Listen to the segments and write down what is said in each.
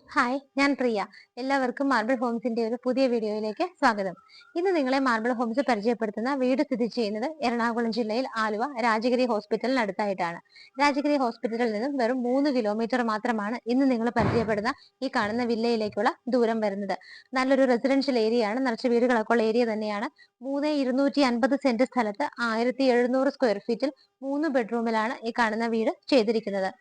Hi, ഞാൻ പ്രിയ. എല്ലാവർക്കും marble ഹോംസിന്റെ ഒരു പുതിയ വീഡിയോയിലേക്ക് സ്വാഗതം. ഇന്ന് നിങ്ങളെ മാർബിൾ ഹോംസ് പരിചയപ്പെടുത്തുന്ന വീട് സ്ഥിതി ചെയ്യുന്നത് എറണാകുളം ജില്ലയിൽ ആലുവ രാജഗിരി ഹോസ്പിറ്റലിനടുത്തായിട്ടാണ്. രാജഗിരി ഹോസ്പിറ്റലിൽ നിന്നും വെറും 3 കിലോമീറ്റർ മാത്രമാണ് ഇന്ന് നിങ്ങൾ പരിചയപ്പെടുന്ന ഈ കാണുന്ന വില്ലയിലേക്കുള്ള ദൂരം വരുന്നത്. നല്ലൊരു റെസിഡൻഷ്യൽ ഏരിയ ആണ്, നിറച്ച് വീടുകളൊക്കെ ഉള്ള ഏരിയ തന്നെയാണ്. 3250 സെന്റ് സ്ഥലത്ത് 1700 സ്ക്വയർ ഫീറ്റിൽ 3 ബെഡ്റൂമിലാണ് ഈ കാണുന്ന വീട് ചെയ്തിരിക്കുന്നത്.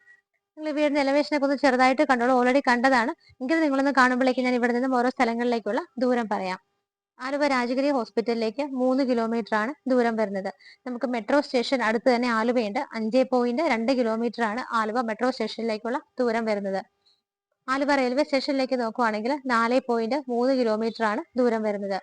നിങ്ങൾ വീടിന്റെ എലവേഷനൊക്കെ ഒന്ന് ചെറുതായിട്ട് കണ്ടോളൂ, ഓൾറെഡി കണ്ടതാണ്. എങ്കിലും നിങ്ങളൊന്ന് കാണുമ്പോഴേക്കും ഞാൻ ഇവിടെ നിന്നും ഓരോ സ്ഥലങ്ങളിലേക്കുള്ള ദൂരം പറയാം. ആലുവ രാജഗിരി ഹോസ്പിറ്റലിലേക്ക് 3 കിലോമീറ്റർ ആണ് ദൂരം വരുന്നത്. നമുക്ക് മെട്രോ സ്റ്റേഷൻ അടുത്ത് തന്നെ ആലുവയുണ്ട്. 5.2 കിലോമീറ്റർ ആണ് ആലുവ മെട്രോ സ്റ്റേഷനിലേക്കുള്ള ദൂരം വരുന്നത്. ആലുവ റെയിൽവേ സ്റ്റേഷനിലേക്ക് നോക്കുവാണെങ്കിൽ 4.3 കിലോമീറ്റർ ആണ് ദൂരം വരുന്നത്.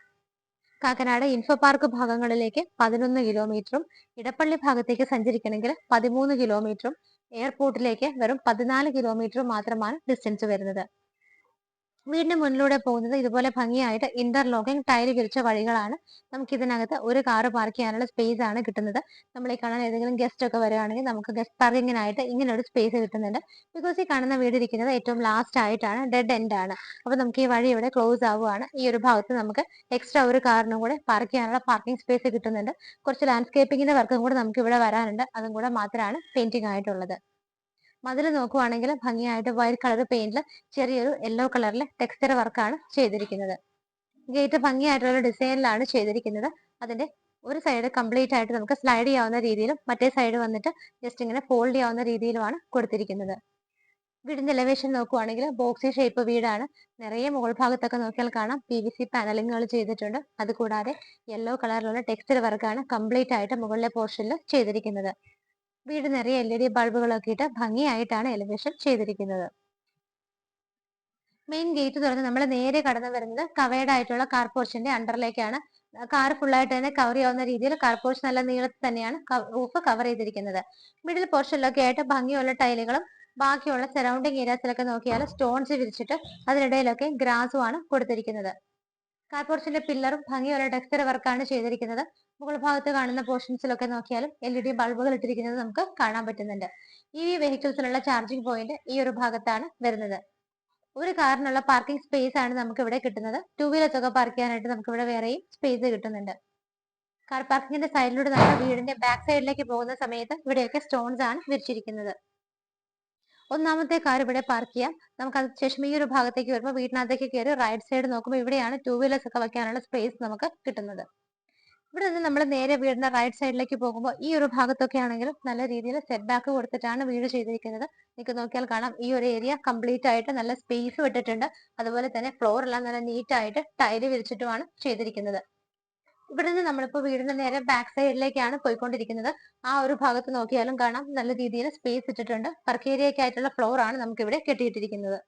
കാക്കനാട് ഇൻഫോ പാർക്ക് ഭാഗങ്ങളിലേക്ക് 11 കിലോമീറ്ററും ഇടപ്പള്ളി ഭാഗത്തേക്ക് സഞ്ചരിക്കണമെങ്കിൽ 13 കിലോമീറ്ററും എയർപോർട്ടിലേക്ക് വെറും 14 കിലോമീറ്ററും മാത്രമാണ് ഡിസ്റ്റൻസ് വരുന്നത്. വീടിന് മുന്നിലൂടെ പോകുന്നത് ഇതുപോലെ ഭംഗിയായിട്ട് ഇന്റർലോക്കിംഗ് ടൈൽ വിരിച്ച വഴികളാണ്. നമുക്ക് ഇതിനകത്ത് ഒരു കാറ് പാർക്ക് ചെയ്യാനുള്ള സ്പേസ് ആണ് കിട്ടുന്നത്. നമ്മൾ ഈ കാണാൻ ഏതെങ്കിലും ഗസ്റ്റ് ഒക്കെ വരികയാണെങ്കിൽ നമുക്ക് ഗസ്റ്റ് പാർക്കിങ്ങിനായിട്ട് ഇങ്ങനെ ഒരു സ്പേസ് കിട്ടുന്നുണ്ട്. ബിക്കോസ് ഈ കാണുന്ന വീട് ഇരിക്കുന്നത് ഏറ്റവും ലാസ്റ്റ് ആയിട്ടാണ്, ഡെഡ് എൻഡ് ആണ്. അപ്പൊ നമുക്ക് ഈ വഴി ഇവിടെ ക്ലോസ് ആവുകയാണ്. ഈ ഒരു ഭാഗത്ത് നമുക്ക് എക്സ്ട്രാ ഒരു കാറിനും കൂടെ പാർക്ക് ചെയ്യാനുള്ള പാർക്കിംഗ് സ്പേസ് കിട്ടുന്നുണ്ട്. കുറച്ച് ലാൻഡ്സ്കേപ്പിങ്ങിന്റെ വർക്കും കൂടെ നമുക്ക് ഇവിടെ വരാനുണ്ട്. അതും കൂടെ മാത്രമാണ് പെയിന്റിംഗ് ആയിട്ടുള്ളത്. മതിൽ നോക്കുവാണെങ്കിൽ ഭംഗിയായിട്ട് വൈറ്റ് കളർ പെയിന്റിൽ ചെറിയൊരു യെല്ലോ കളറിലെ ടെക്സ്ചർ വർക്കാണ് ചെയ്തിരിക്കുന്നത്. ഗേറ്റ് ഭംഗിയായിട്ടുള്ള ഡിസൈനിലാണ് ചെയ്തിരിക്കുന്നത്. അതിന്റെ ഒരു സൈഡ് കംപ്ലീറ്റ് ആയിട്ട് നമുക്ക് സ്ലൈഡ് ചെയ്യാവുന്ന രീതിയിലും മറ്റേ സൈഡ് വന്നിട്ട് ജസ്റ്റ് ഇങ്ങനെ ഫോൾഡ് ചെയ്യാവുന്ന രീതിയിലുമാണ് കൊടുത്തിരിക്കുന്നത്. വീടിന്റെ എലവേഷൻ നോക്കുവാണെങ്കിൽ ബോക്സി ഷേപ്പ് വീടാണ്. നിറയെ മുകൾ ഭാഗത്തൊക്കെ നോക്കിയാൽ കാണാം PVC പാനലിങ്ങുകൾ ചെയ്തിട്ടുണ്ട്. അതുകൂടാതെ യെല്ലോ കളറിലുള്ള ടെക്സ്ചർ വർക്കാണ് കംപ്ലീറ്റ് ആയിട്ട് മുകളിലെ പോർഷനിൽ ചെയ്തിരിക്കുന്നത്. വീട് നിറയെ LED ബൾബുകളൊക്കെ ഇട്ട് ഭംഗിയായിട്ടാണ് എലിവേഷൻ ചെയ്തിരിക്കുന്നത്. മെയിൻ ഗേറ്റ് തുറന്ന് നമ്മൾ നേരെ കടന്നു വരുന്നത് കവേർഡ് ആയിട്ടുള്ള കാർ പോർച്ചിന്റെ അണ്ടറിലേക്കാണ്. കാർ ഫുള്ളായിട്ട് തന്നെ കവർ ചെയ്യാവുന്ന രീതിയിൽ കാർ പോർച്ച് നല്ല നീളത്തിൽ തന്നെയാണ് റൂഫ് കവർ ചെയ്തിരിക്കുന്നത്. മിഡിൽ പോർഷനിലൊക്കെ ആയിട്ട് ഭംഗിയുള്ള ടൈലുകളും ബാക്കിയുള്ള സറൗണ്ടിങ് ഏരിയാസിലൊക്കെ നോക്കിയാൽ സ്റ്റോൺസ് വിരിച്ചിട്ട് അതിനിടയിലൊക്കെ ഗ്രാസും ആണ് കൊടുത്തിരിക്കുന്നത്. കാർ പോർച്ചിന്റെ പില്ലറും ഭംഗിയുള്ള ടെക്സ്ചർ വർക്കാണ് ചെയ്തിരിക്കുന്നത്. മുകൾ ഭാഗത്ത് കാണുന്ന പോർഷൻസിലൊക്കെ നോക്കിയാലും LED ബൾബുകൾ ഇട്ടിരിക്കുന്നത് നമുക്ക് കാണാൻ പറ്റുന്നുണ്ട്. EV വെഹിക്കിൾസിനുള്ള ചാർജിംഗ് പോയിന്റ് ഈ ഒരു ഭാഗത്താണ് വരുന്നത്. ഒരു കാറിനുള്ള പാർക്കിംഗ് സ്പേസ് ആണ് നമുക്ക് ഇവിടെ കിട്ടുന്നത്. 2 വീലേഴ്സ് ഒക്കെ പാർക്ക് ചെയ്യാനായിട്ട് നമുക്ക് ഇവിടെ വേറെയും സ്പേസ് കിട്ടുന്നുണ്ട്. കാർ പാർക്കിങ്ങിന്റെ സൈഡിലൂടെ നമ്മൾ വീടിന്റെ ബാക്ക് സൈഡിലേക്ക് പോകുന്ന സമയത്ത് ഇവിടെയൊക്കെ സ്റ്റോൺസ് ആണ് വിരിച്ചിരിക്കുന്നത്. ഒന്നാമത്തെ കാർ ഇവിടെ പാർക്ക് ചെയ്യാം. നമുക്ക് അതിനുശേഷം ഈ ഒരു ഭാഗത്തേക്ക് വരുമ്പോൾ വീടിനകത്തേക്ക് കയറി റൈറ്റ് സൈഡ് നോക്കുമ്പോൾ ഇവിടെയാണ് 2 വീലേഴ്സ് ഒക്കെ വെക്കാനുള്ള സ്പേസ് നമുക്ക് കിട്ടുന്നത്. ഇവിടെ നിന്ന് നമ്മൾ നേരെ വീടിന്റെ റൈറ്റ് സൈഡിലേക്ക് പോകുമ്പോൾ ഈ ഒരു ഭാഗത്തൊക്കെ ആണെങ്കിലും നല്ല രീതിയിൽ സെറ്റ് ബാക്ക് കൊടുത്തിട്ടാണ് വീട് ചെയ്തിരിക്കുന്നത്. നിങ്ങൾക്ക് നോക്കിയാൽ കാണാം ഈ ഒരു ഏരിയ കംപ്ലീറ്റ് ആയിട്ട് നല്ല സ്പേസ് വിട്ടിട്ടുണ്ട്. അതുപോലെ തന്നെ ഫ്ലോർ എല്ലാം നല്ല നീറ്റ് ആയിട്ട് ടൈല് വിരിച്ചിട്ടുമാണ് ചെയ്തിരിക്കുന്നത്. ഇവിടെ നിന്ന് നമ്മളിപ്പോൾ വീടിന്റെ നേരെ ബാക്ക് സൈഡിലേക്കാണ് പോയിക്കൊണ്ടിരിക്കുന്നത്. ആ ഒരു ഭാഗത്ത് നോക്കിയാലും കാണാം നല്ല രീതിയിൽ സ്പേസ് ഇട്ടിട്ടുണ്ട്. വർക്ക് ഏരിയയ്ക്കായിട്ടുള്ള ഫ്ലോർ ആണ് നമുക്ക് ഇവിടെ കെട്ടിയിട്ടിരിക്കുന്നത്.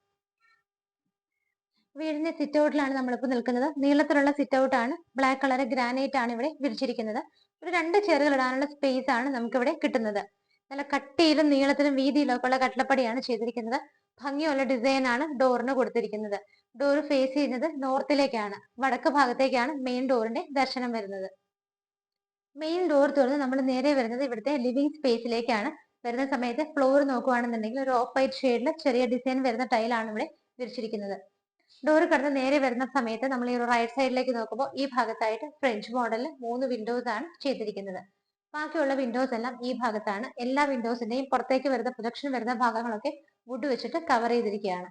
വീടിന്റെ സിറ്റ് ഔട്ടിലാണ് നമ്മളിപ്പോൾ നിൽക്കുന്നത്. നീളത്തിലുള്ള സിറ്റ് ഔട്ട് ആണ്. ബ്ലാക്ക് കളർ ഗ്രാനൈറ്റ് ആണ് ഇവിടെ വിരിച്ചിരിക്കുന്നത്. ഒരു 2 ചെയറുകൾ ഇടാനുള്ള സ്പേസ് ആണ് നമുക്ക് ഇവിടെ കിട്ടുന്നത്. നല്ല കട്ടിയിലും നീളത്തിലും വീതിയിലും ഒക്കെ ഉള്ള കട്ടളപ്പടിയാണ് ചെയ്തിരിക്കുന്നത്. ഭംഗിയുള്ള ഡിസൈൻ ആണ് ഡോറിന് കൊടുത്തിരിക്കുന്നത്. ഡോർ ഫേസ് ചെയ്യുന്നത് നോർത്തിലേക്കാണ്. വടക്ക് ഭാഗത്തേക്കാണ് മെയിൻ ഡോറിന്റെ ദർശനം വരുന്നത്. മെയിൻ ഡോർ തുറന്ന് നമ്മൾ നേരെ വരുന്നത് ഇവിടുത്തെ ലിവിംഗ് സ്പേസിലേക്കാണ്. വരുന്ന സമയത്ത് ഫ്ലോർ നോക്കുകയാണെന്നുണ്ടെങ്കിൽ ഒരു ഓഫ് വൈറ്റ് ഷെയ്ഡിൽ ചെറിയ ഡിസൈൻ വരുന്ന ടൈലാണ് ഇവിടെ വിരിച്ചിരിക്കുന്നത്. ഡോർ കടന്ന് നേരെ വരുന്ന സമയത്ത് നമ്മൾ ഈ ഒരു റൈറ്റ് സൈഡിലേക്ക് നോക്കുമ്പോൾ ഈ ഭാഗത്തായിട്ട് ഫ്രഞ്ച് മോഡലിൽ 3 വിൻഡോസ് ആണ് ചെയ്തിരിക്കുന്നത്. ബാക്കിയുള്ള വിൻഡോസ് എല്ലാം ഈ ഭാഗത്താണ്. എല്ലാ വിൻഡോസിന്റെയും പുറത്തേക്ക് വരുന്ന പ്രൊജക്ഷൻ വരുന്ന ഭാഗങ്ങളൊക്കെ വുഡ് വെച്ചിട്ട് കവർ ചെയ്തിരിക്കുകയാണ്.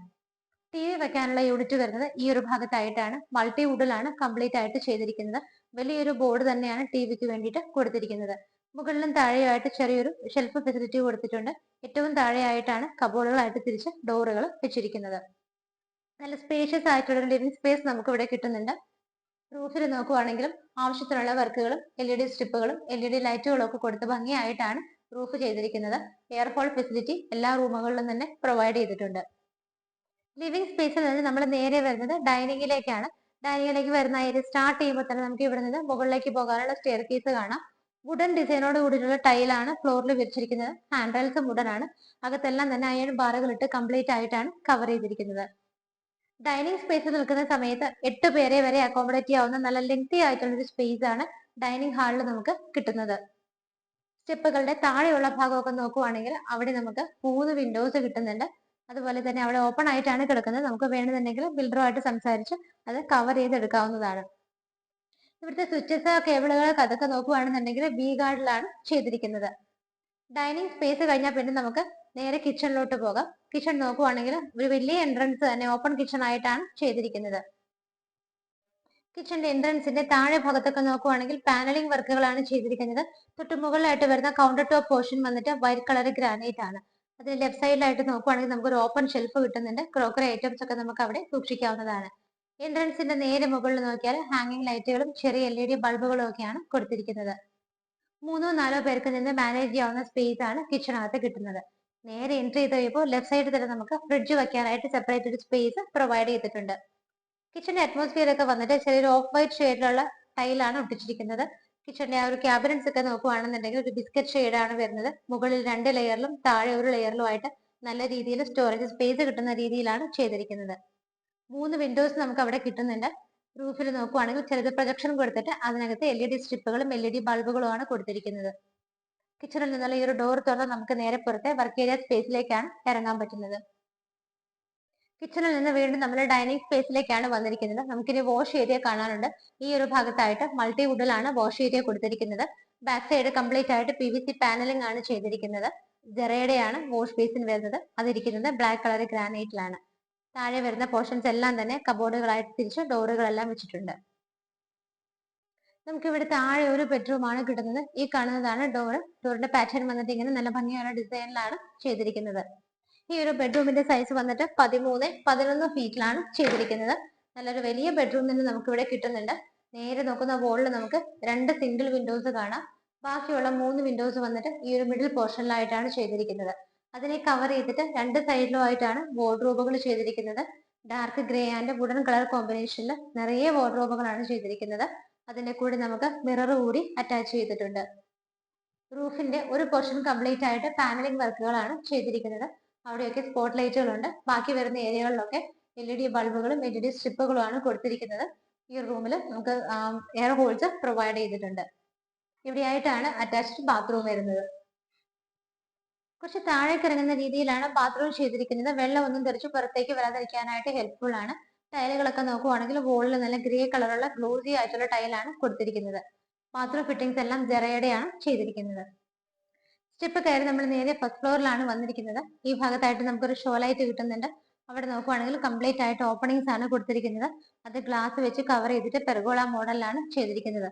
TV വെക്കാനുള്ള യൂണിറ്റ് വരുന്നത് ഈ ഒരു ഭാഗത്തായിട്ടാണ്. മൾട്ടി വുഡിലാണ് കംപ്ലീറ്റ് ആയിട്ട് ചെയ്തിരിക്കുന്നത്. വലിയൊരു ബോർഡ് തന്നെയാണ് TVക്ക് വേണ്ടിയിട്ട് കൊടുത്തിരിക്കുന്നത്. മുകളിലും താഴെയായിട്ട് ചെറിയൊരു ഷെൽഫ് ഫെസിലിറ്റി കൊടുത്തിട്ടുണ്ട്. ഏറ്റവും താഴെയായിട്ടാണ് കബോർഡുകളായിട്ട് തിരിച്ച് ഡോറുകൾ വെച്ചിരിക്കുന്നത്. നല്ല സ്പേഷ്യസ് ആയിട്ടുള്ള ലിവിംഗ് സ്പേസ് നമുക്ക് ഇവിടെ കിട്ടുന്നുണ്ട്. റൂഫിൽ നോക്കുവാണെങ്കിലും ആവശ്യത്തിനുള്ള വർക്കുകളും LED സ്ട്രിപ്പുകളും LED ലൈറ്റുകളും ഒക്കെ കൊടുത്ത് ഭംഗിയായിട്ടാണ് റൂഫ് ചെയ്തിരിക്കുന്നത്. എയർ ഹോൾ ഫെസിലിറ്റി എല്ലാ റൂമുകളിലും തന്നെ പ്രൊവൈഡ് ചെയ്തിട്ടുണ്ട്. ലിവിംഗ് സ്പേസിൽ നിന്ന് നമ്മൾ നേരെ വരുന്നത് ഡൈനിങ്ങിലേക്കാണ്. ഡൈനിങ്ങിലേക്ക് വരുന്ന ഏരിയ സ്റ്റാർട്ട് ചെയ്യുമ്പോൾ തന്നെ നമുക്ക് ഇവിടെ നിന്ന് മുകളിലേക്ക് പോകാനുള്ള സ്റ്റെയർ കേസ് കാണാം. വുഡൻ ഡിസൈനോട് കൂടിയിട്ടുള്ള ടൈലാണ് ഫ്ലോറിൽ വിരിച്ചിരിക്കുന്നത്. ഹാൻഡ് റെയിൽസും വുഡൻ ആണ്. അകത്തെല്ലാം തന്നെ അയൺ ബാറുകൾ ഇട്ട് കംപ്ലീറ്റ് ആയിട്ടാണ് കവർ ചെയ്തിരിക്കുന്നത്. ഡൈനിങ് സ്പേസിൽ നിൽക്കുന്ന സമയത്ത് 8 പേരെ വരെ അക്കോമഡേറ്റ് ചെയ്യാവുന്ന നല്ല ലെങ്തി ആയിട്ടുള്ള ഒരു സ്പേസ് ആണ് ഡൈനിങ് ഹാളിൽ നമുക്ക് കിട്ടുന്നത്. സ്റ്റെപ്പുകളുടെ താഴെയുള്ള ഭാഗമൊക്കെ നോക്കുവാണെങ്കിൽ അവിടെ നമുക്ക് 3 വിൻഡോസ് കിട്ടുന്നുണ്ട്. അതുപോലെ തന്നെ അവിടെ ഓപ്പൺ ആയിട്ടാണ് കിടക്കുന്നത്. നമുക്ക് വേണമെന്നുണ്ടെങ്കിൽ ബിൽഡറുമായിട്ട് സംസാരിച്ച് അത് കവർ ചെയ്തെടുക്കാവുന്നതാണ്. ഇവിടുത്തെ സ്വിച്ചസ് കേബിളുകൾ അതൊക്കെ നോക്കുവാണെന്നുണ്ടെങ്കിൽ വി ഗാർഡിലാണ് ചെയ്തിരിക്കുന്നത്. ഡൈനിങ് സ്പേസ് കഴിഞ്ഞാൽ പിന്നെ നമുക്ക് നേരെ കിച്ചണിലോട്ട് പോകാം. കിച്ചൺ നോക്കുവാണെങ്കിൽ ഒരു വലിയ എൻട്രൻസ് തന്നെ ഓപ്പൺ കിച്ചൺ ആയിട്ടാണ് ചെയ്തിരിക്കുന്നത്. കിച്ചന്റെ എൻട്രൻസിന്റെ താഴെ ഭാഗത്തൊക്കെ നോക്കുവാണെങ്കിൽ പാനലിംഗ് വർക്കുകളാണ് ചെയ്തിരിക്കുന്നത്. തൊട്ട് മുകളിലായിട്ട് വരുന്ന കൗണ്ടർ ടോപ്പ് പോർഷൻ വന്നിട്ട് വൈറ്റ് കളർ ഗ്രാനൈറ്റ് ആണ്. അതിന് ലെഫ്റ്റ് സൈഡിലായിട്ട് നോക്കുവാണെങ്കിൽ നമുക്ക് ഒരു ഓപ്പൺ ഷെൽഫ് കിട്ടുന്നുണ്ട്. ക്രോക്കറി ഐറ്റംസ് ഒക്കെ നമുക്ക് അവിടെ സൂക്ഷിക്കാവുന്നതാണ്. എൻട്രൻസിന്റെ നേരെ മുകളിൽ നോക്കിയാൽ ഹാങ്ങിങ് ലൈറ്റുകളും ചെറിയ LED ബൾബുകളും ഒക്കെയാണ് കൊടുത്തിരിക്കുന്നത്. 3-4 പേർക്ക് നിന്ന് മാനേജ് ചെയ്യാവുന്ന സ്പേസ് ആണ് കിച്ചണകത്ത് കിട്ടുന്നത്. നേരെ എൻട്രി ചെയ്ത് കഴിയുമ്പോൾ ലെഫ്റ്റ് സൈഡിൽ തന്നെ നമുക്ക് ഫ്രിഡ്ജ് വെക്കാനായിട്ട് സെപ്പറേറ്റ് ഒരു സ്പേസ് പ്രൊവൈഡ് ചെയ്തിട്ടുണ്ട്. കിച്ചന്റെ അറ്റ്മോസ്ഫിയർ ഒക്കെ വന്നിട്ട് ചെറിയൊരു ഓഫ് വൈറ്റ് ഷെയ്ഡിലുള്ള ടൈലാണ് ഒട്ടിച്ചിരിക്കുന്നത്. കിച്ചന്റെ ആ ഒരു ക്യാബിനറ്റ്സ് ഒക്കെ നോക്കുവാണെന്നുണ്ടെങ്കിൽ ഒരു ബിസ്ക്കറ്റ് ഷെയ്ഡാണ് വരുന്നത്. മുകളിൽ 2 ലെയറിലും താഴെ ഒരു ലെയറിലും ആയിട്ട് നല്ല രീതിയിൽ സ്റ്റോറേജ് സ്പേസ് കിട്ടുന്ന രീതിയിലാണ് ചെയ്തിരിക്കുന്നത്. 3 വിൻഡോസ് നമുക്ക് അവിടെ കിട്ടുന്നുണ്ട്. റൂഫിൽ നോക്കുവാണെങ്കിൽ ചെറിയ പ്രൊജക്ഷൻ കൊടുത്തിട്ട് അതിനകത്ത് LED സ്ട്രിപ്പുകളും LED ബൾബുകളുമാണ് കൊടുത്തിരിക്കുന്നത്. കിച്ചണിൽ നിന്നുള്ള ഈ ഒരു ഡോർ തുറന്ന് നമുക്ക് നേരെ പുറത്തെ വർക്ക് ഏരിയ സ്പേസിലേക്കാണ് ഇറങ്ങാൻ പറ്റുന്നത്. കിച്ചണിൽ നിന്ന് വീണ്ടും നമ്മൾ ഡൈനിങ് സ്പേസിലേക്കാണ് വന്നിരിക്കുന്നത്. നമുക്കിനി വാഷ് ഏരിയ കാണാനുണ്ട്. ഈ ഒരു ഭാഗത്തായിട്ട് മൾട്ടി വുഡിലാണ് വാഷ് ഏരിയ കൊടുത്തിരിക്കുന്നത്. ബാക്ക് സൈഡ് കംപ്ലീറ്റ് ആയിട്ട് PVC പാനലിംഗ് ആണ് ചെയ്തിരിക്കുന്നത്. ജെറയുടെയാണ് വാഷ് ബേസിൻ വരുന്നത്. അതിരിക്കുന്നത് ബ്ലാക്ക് കളർ ഗ്രാനൈറ്റിലാണ്. താഴെ വരുന്ന പോർഷൻസ് എല്ലാം തന്നെ കബോർഡുകളായിട്ട് തിരിച്ച് ഡോറുകളെല്ലാം വെച്ചിട്ടുണ്ട്. നമുക്ക് ഇവിടെ താഴെ ഒരു ബെഡ്റൂം ആണ് കിട്ടുന്നത്. ഈ കാണുന്നതാണ് ഡോറ്. ഡോറിന്റെ പാറ്റേൺ വന്നിട്ട് ഇങ്ങനെ നല്ല ഭംഗിയുള്ള ഡിസൈനിലാണ് ചെയ്തിരിക്കുന്നത്. ഈ ഒരു ബെഡ്റൂമിന്റെ സൈസ് വന്നിട്ട് 13-11 ഫീറ്റിലാണ് ചെയ്തിരിക്കുന്നത്. നല്ലൊരു വലിയ ബെഡ്റൂം തന്നെ നമുക്ക് ഇവിടെ കിട്ടുന്നുണ്ട്. നേരെ നോക്കുന്ന വോളിൽ നമുക്ക് 2 സിംഗിൾ വിൻഡോസ് കാണാം. ബാക്കിയുള്ള 3 വിൻഡോസ് വന്നിട്ട് ഈ ഒരു മിഡിൽ പോർഷനിലായിട്ടാണ് ചെയ്തിരിക്കുന്നത്. അതിനെ കവർ ചെയ്തിട്ട് 2 സൈഡിലും ആയിട്ടാണ് വാർഡ്രോബുകൾ ചെയ്തിരിക്കുന്നത്. Dark grey and wooden colour കോമ്പിനേഷനിൽ നിറയെ വാർഡ്രോബുകളാണ് ചെയ്തിരിക്കുന്നത്. അതിന്റെ കൂടെ നമുക്ക് മിറർ കൂടി അറ്റാച്ച് ചെയ്തിട്ടുണ്ട്. റൂഫിന്റെ ഒരു പോർഷൻ കംപ്ലീറ്റ് ആയിട്ട് പാനലിംഗ് വർക്കുകളാണ് ചെയ്തിരിക്കുന്നത്. അവിടെയൊക്കെ സ്പോട്ട് ലൈറ്റുകളുണ്ട്. ബാക്കി വരുന്ന ഏരിയകളിലൊക്കെ LED ബൾബുകളും LED സ്ട്രിപ്പുകളുമാണ് കൊടുത്തിരിക്കുന്നത്. ഈ റൂമിൽ നമുക്ക് എയർ ഹോൾസ് പ്രൊവൈഡ് ചെയ്തിട്ടുണ്ട്. ഇവിടെയായിട്ടാണ് അറ്റാച്ച്ഡ് ബാത്റൂം വരുന്നത്. കുറച്ച് താഴേക്ക് ഇറങ്ങുന്ന രീതിയിലാണ് ബാത്റൂം ചെയ്തിരിക്കുന്നത്. വെള്ളം ഒന്നും തെറിച്ച് പുറത്തേക്ക് വരാതിരിക്കാനായിട്ട് ഹെൽപ്ഫുൾ ആണ്. ടൈലുകളൊക്കെ നോക്കുവാണെങ്കിൽ വോളിൽ നല്ല ഗ്രേ കളറുള്ള ഗ്ലോസി ആയിട്ടുള്ള ടൈലാണ് കൊടുത്തിരിക്കുന്നത്. ബാത്റൂം ഫിറ്റിംഗ്സ് എല്ലാം ജെറയുടെയാണ് ചെയ്തിരിക്കുന്നത്. സ്റ്റെപ്പ് കയറി നമ്മൾ നേരെ ഫസ്റ്റ് ഫ്ലോറിലാണ് വന്നിരിക്കുന്നത്. ഈ ഭാഗത്തായിട്ട് നമുക്കൊരു ഷോ ലൈറ്റ് കിട്ടുന്നുണ്ട്. അവിടെ നോക്കുവാണെങ്കിൽ കംപ്ലീറ്റ് ആയിട്ട് ഓപ്പണിങ്സ് ആണ് കൊടുത്തിരിക്കുന്നത്. അത് ഗ്ലാസ് വെച്ച് കവർ ചെയ്തിട്ട് പെർഗോള മോഡലിലാണ് ചെയ്തിരിക്കുന്നത്.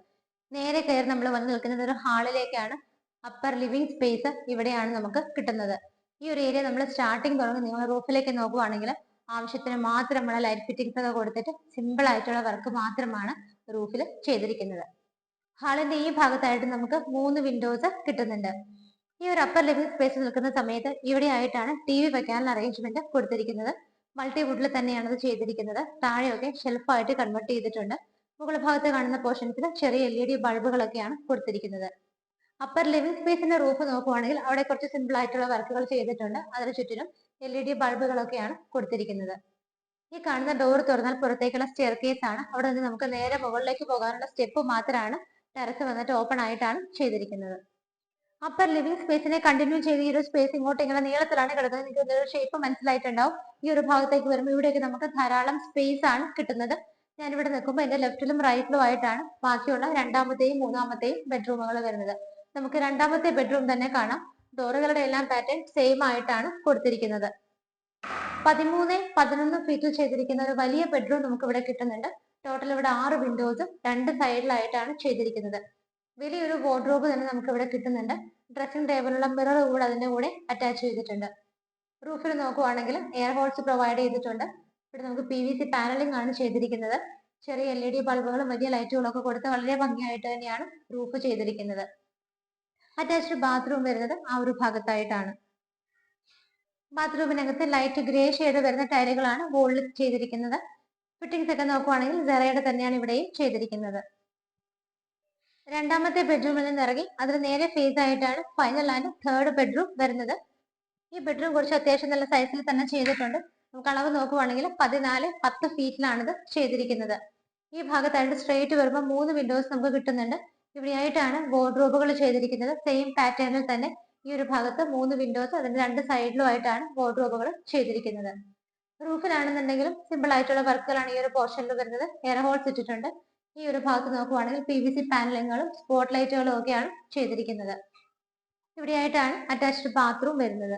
നേരെ കയറി നമ്മൾ വന്ന് നിൽക്കുന്നത് ഒരു ഹാളിലേക്കാണ്. അപ്പർ ലിവിംഗ് സ്പേസ് ഇവിടെയാണ് നമുക്ക് കിട്ടുന്നത്. ഈ ഒരു ഏരിയ നമ്മൾ സ്റ്റാർട്ടിങ് തുടങ്ങി നിങ്ങൾ റൂഫിലേക്ക് നോക്കുവാണെങ്കിൽ ആവശ്യത്തിന് മാത്രമുള്ള ലൈറ്റ് ഫിറ്റിംഗ്സ് ഒക്കെ കൊടുത്തിട്ട് സിമ്പിൾ ആയിട്ടുള്ള വർക്ക് മാത്രമാണ് റൂഫിൽ ചെയ്തിരിക്കുന്നത്. ഹാളിന്റെ ഈ ഭാഗത്തായിട്ട് നമുക്ക് 3 വിൻഡോസ് കിട്ടുന്നുണ്ട്. ഈ ഒരു അപ്പർ ലിവിംഗ് സ്പേസ് നിൽക്കുന്ന സമയത്ത് ഇവിടെ ആയിട്ടാണ് TV വെക്കാനുള്ള അറേഞ്ച്മെന്റ് കൊടുത്തിരിക്കുന്നത്. മൾട്ടി വുഡിൽ തന്നെയാണ് അത് ചെയ്തിരിക്കുന്നത്. താഴെയൊക്കെ ഷെൽഫായിട്ട് കൺവേർട്ട് ചെയ്തിട്ടുണ്ട്. മുകൾ ഭാഗത്ത് കാണുന്ന പോർഷൻസിൽ ചെറിയ LED ബൾബുകളൊക്കെയാണ് കൊടുത്തിരിക്കുന്നത്. അപ്പർ ലിവിംഗ് സ്പേസിന്റെ റൂഫ് നോക്കുവാണെങ്കിൽ അവിടെ കുറച്ച് സിമ്പിൾ ആയിട്ടുള്ള വർക്കുകൾ ചെയ്തിട്ടുണ്ട്. അതിന് ചുറ്റിനും LED ബൾബുകളൊക്കെയാണ് കൊടുത്തിരിക്കുന്നത്. ഈ കാണുന്ന ഡോർ തുറന്നാൽ പുറത്തേക്കുള്ള സ്റ്റെയർ കേസ് ആണ്. അവിടെ നിന്ന് നമുക്ക് നേരെ മുകളിലേക്ക് പോകാനുള്ള സ്റ്റെപ്പ് മാത്രമാണ് ടെറസ് വന്നിട്ട് ഓപ്പൺ ആയിട്ടാണ് ചെയ്തിരിക്കുന്നത്. അപ്പർ ലിവിംഗ് സ്പേസിനെ കണ്ടിന്യൂ ചെയ്ത് ഈ ഒരു സ്പേസ് ഇങ്ങോട്ട് ഇങ്ങനെ നീളത്തിലാണ് കിടക്കുന്നത്. നിങ്ങൾക്ക് ഇതിന്റെ ഒരു ഷേപ്പ് മനസ്സിലായിട്ടുണ്ടാവും. ഈ ഒരു ഭാഗത്തേക്ക് വരുമ്പോൾ ഇവിടെയൊക്കെ നമുക്ക് ധാരാളം സ്പേസ് ആണ് കിട്ടുന്നത്. ഞാനിവിടെ നിൽക്കുമ്പോൾ എന്റെ ലെഫ്റ്റിലും റൈറ്റിലും ആയിട്ടാണ് ബാക്കിയുള്ള രണ്ടാമത്തെയും മൂന്നാമത്തെയും ബെഡ്റൂമുകൾ വരുന്നത്. നമുക്ക് രണ്ടാമത്തെ ബെഡ്റൂം തന്നെ കാണാം. ഡോറുകളുടെ എല്ലാം പാറ്റേൺ സെയിം ആയിട്ടാണ് കൊടുത്തിരിക്കുന്നത്. 13-11 ഫീറ്റിൽ ചെയ്തിരിക്കുന്ന ഒരു വലിയ ബെഡ്റൂം നമുക്ക് ഇവിടെ കിട്ടുന്നുണ്ട്. ടോട്ടൽ ഇവിടെ 6 വിൻഡോസ് 2 സൈഡിലായിട്ടാണ് ചെയ്തിരിക്കുന്നത്. വലിയൊരു വാർഡ്രോബ് തന്നെ നമുക്ക് ഇവിടെ കിട്ടുന്നുണ്ട്. ഡ്രസ്സിംഗ് ടേബിളിലുള്ള മിറർ കൂടെ അതിന്റെ കൂടെ അറ്റാച്ച് ചെയ്തിട്ടുണ്ട്. റൂഫിൽ നോക്കുവാണെങ്കിൽ എയർ ഹോൾസ് പ്രൊവൈഡ് ചെയ്തിട്ടുണ്ട്. ഇവിടെ നമുക്ക് PVC പാനലിംഗ് ആണ് ചെയ്തിരിക്കുന്നത്. ചെറിയ LED ബൾബുകളും വലിയ ലൈറ്റുകളും ഒക്കെ കൊടുത്ത് വളരെ ഭംഗിയായിട്ട് തന്നെയാണ് റൂഫ് ചെയ്തിരിക്കുന്നത്. അറ്റാച്ച്ഡ് ബാത്റൂം വരുന്നത് ആ ഒരു ഭാഗത്തായിട്ടാണ്. ബാത്റൂമിനകത്ത് ലൈറ്റ് ഗ്രേ ഷെയ്ഡ് വരുന്ന ടൈലുകളാണ് വോളിൽ ചെയ്തിരിക്കുന്നത്. ഫിറ്റിംഗ്സ് ഒക്കെ നോക്കുവാണെങ്കിൽ സെറയുടെ തന്നെയാണ് ഇവിടെയും ചെയ്തിരിക്കുന്നത്. രണ്ടാമത്തെ ബെഡ്റൂമിൽ നിന്ന് ഇറങ്ങി അതിന് നേരെ ഫേസ് ആയിട്ടാണ് ഫൈനൽ ആൻഡ് തേർഡ് ബെഡ്റൂം വരുന്നത്. ഈ ബെഡ്റൂം കുറച്ച് അത്യാവശ്യം നല്ല സൈസിൽ തന്നെ ചെയ്തിട്ടുണ്ട്. നമുക്ക് അളവ് നോക്കുവാണെങ്കിൽ 14-10 ഫീറ്റിലാണ് ഇത് ചെയ്തിരിക്കുന്നത്. ഈ ഭാഗത്തായിട്ട് സ്ട്രെയിറ്റ് വരുമ്പോൾ 3 വിൻഡോസ് നമുക്ക് കിട്ടുന്നുണ്ട്. ഇവിടെയായിട്ടാണ് വാർഡ്രോബുകൾ ചെയ്തിരിക്കുന്നത്. സെയിം പാറ്റേണിൽ തന്നെ ഈ ഒരു ഭാഗത്ത് 3 വിൻഡോസ്, അതിന്റെ 2 സൈഡിലുമായിട്ടാണ് വാർഡ്രോബുകൾ ചെയ്തിരിക്കുന്നത്. റൂഫിലാണെന്നുണ്ടെങ്കിലും സിമ്പിൾ ആയിട്ടുള്ള വർക്കുകളാണ് ഈ ഒരു പോർഷനിൽ വരുന്നത്. എയർ ഹോൾസ് ഇട്ടിട്ടുണ്ട്. ഈ ഒരു ഭാഗത്ത് നോക്കുവാണെങ്കിൽ PVC പാനലിങ്ങുകളും സ്പോട്ട് ലൈറ്റുകളും ഒക്കെയാണ് ചെയ്തിരിക്കുന്നത്. ഇവിടെയായിട്ടാണ് അറ്റാച്ച്ഡ് ബാത്റൂം വരുന്നത്.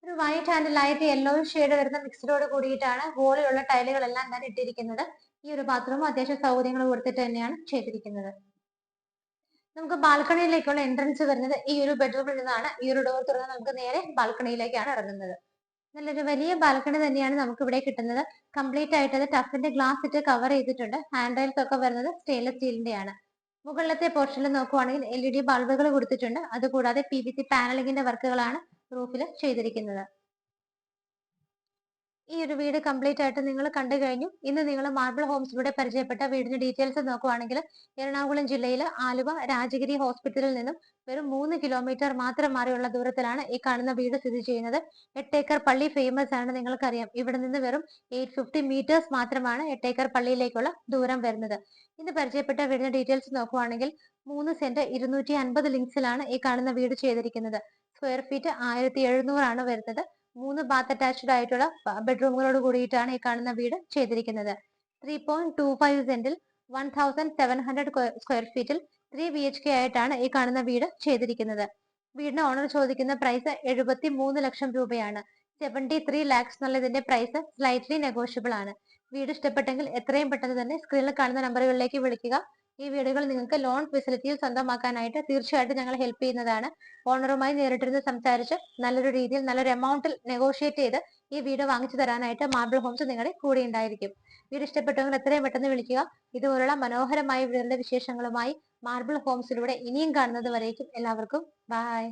ഒരു white and light yellow shade വരുന്ന മിക്സഡോട് കൂടിയിട്ടാണ് വോളിലുള്ള ടൈലുകളെല്ലാം തന്നെ ഇട്ടിരിക്കുന്നത്. ഈ ഒരു ബാത്റൂം അത്യാവശ്യം സൗകര്യങ്ങൾ കൊടുത്തിട്ട് തന്നെയാണ് ചെയ്തിരിക്കുന്നത്. നമുക്ക് ബാൽക്കണിയിലേക്കുള്ള എൻട്രൻസ് വരുന്നത് ഈ ഒരു ബെഡ്റൂമിൽ നിന്നാണ്. ഈ ഒരു ഡോർ തുറന്ന് നമുക്ക് നേരെ ബാൽക്കണിയിലേക്കാണ് ഇറങ്ങുന്നത്. നല്ലൊരു വലിയ ബാൽക്കണി തന്നെയാണ് നമുക്ക് ഇവിടെ കിട്ടുന്നത്. കംപ്ലീറ്റ് ആയിട്ട് അത് ടഫിന്റെ ഗ്ലാസ് ഇട്ട് കവർ ചെയ്തിട്ടുണ്ട്. ഹാൻഡ് റൈൽസ് ഒക്കെ വരുന്നത് സ്റ്റെയിൻലെസ് സ്റ്റീലിന്റെ ആണ്. മുകളിലത്തെ പോർഷനിൽ നോക്കുവാണെങ്കിൽ LED ബൾബുകൾ കൊടുത്തിട്ടുണ്ട്. അതുകൂടാതെ PVC പാനലിങ്ങിന്റെ വർക്കുകളാണ് റൂഫിൽ ചെയ്തിരിക്കുന്നത്. ഈ ഒരു വീട് കംപ്ലീറ്റ് ആയിട്ട് നിങ്ങൾ കണ്ടു കഴിഞ്ഞു. ഇന്ന് നിങ്ങൾ മാർബിൾ ഹോംസിലൂടെ പരിചയപ്പെട്ട വീടിന്റെ ഡീറ്റെയിൽസ് നോക്കുവാണെങ്കിൽ എറണാകുളം ജില്ലയിലെ ആലുവ രാജഗിരി ഹോസ്പിറ്റലിൽ നിന്നും വെറും 3 കിലോമീറ്റർ മാത്രം മാറിയുള്ള ദൂരത്തിലാണ് ഈ കാണുന്ന വീട് സ്ഥിതി ചെയ്യുന്നത്. 8 ഏക്കർ പള്ളി ഫേമസ് ആണ്, നിങ്ങൾക്കറിയാം. ഇവിടെ നിന്ന് വെറും 850 മീറ്റേഴ്സ് മാത്രമാണ് 8 ഏക്കർ പള്ളിയിലേക്കുള്ള ദൂരം വരുന്നത്. ഇന്ന് പരിചയപ്പെട്ട വീടിന്റെ ഡീറ്റെയിൽസ് നോക്കുവാണെങ്കിൽ 3 സെന്റ് 250 ലിങ്സിലാണ് ഈ കാണുന്ന വീട് ചെയ്തിരിക്കുന്നത്. സ്ക്വയർ ഫീറ്റ് 1700 ആണ് വരുന്നത്. 3 ബാത്ത് അറ്റാച്ച്ഡ് ആയിട്ടുള്ള ബെഡ്റൂമുകളോട് കൂടിയിട്ടാണ് ഈ കാണുന്ന വീട് ചെയ്തിരിക്കുന്നത്. 3.25 സെന്റിൽ 1700 സ്ക്വയർ ഫീറ്റിൽ 3 BHK ആയിട്ടാണ് ഈ കാണുന്ന വീട് ചെയ്തിരിക്കുന്നത്. വീടിന് ഓണർ ചോദിക്കുന്ന പ്രൈസ് 73 ലക്ഷം രൂപയാണ്. 73 ലാക്സ് എന്നുള്ള ഇതിന്റെ പ്രൈസ് സ്ലൈറ്റ്ലി നെഗോഷ്യബിൾ ആണ്. വീട് ഇഷ്ടപ്പെട്ടെങ്കിൽ എത്രയും പെട്ടെന്ന് തന്നെ സ്ക്രീനിൽ കാണുന്ന നമ്പറുകളിലേക്ക് വിളിക്കുക. ഈ വീടുകൾ നിങ്ങൾക്ക് ലോൺ ഫെസിലിറ്റിയിൽ സ്വന്തമാക്കാനായിട്ട് തീർച്ചയായിട്ടും ഞങ്ങൾ ഹെൽപ്പ് ചെയ്യുന്നതാണ്. ഓണറുമായി നേരിട്ടിരുന്ന് സംസാരിച്ച് നല്ലൊരു രീതിയിൽ നല്ലൊരു എമൗണ്ടിൽ നെഗോഷിയേറ്റ് ചെയ്ത് ഈ വീട് വാങ്ങിച്ചു തരാനായിട്ട് മാർബിൾ ഹോംസ് നിങ്ങളുടെ കൂടെ ഉണ്ടായിരിക്കും. വീട് ഇഷ്ടപ്പെട്ടെങ്കിൽ എത്രയും പെട്ടെന്ന് വിളിക്കുക. ഇതുപോലുള്ള മനോഹരമായ വീടുകളുടെ വിശേഷങ്ങളുമായി മാർബിൾ ഹോംസിലൂടെ ഇനിയും കാണുന്നത് വരേക്കും എല്ലാവർക്കും ബൈ.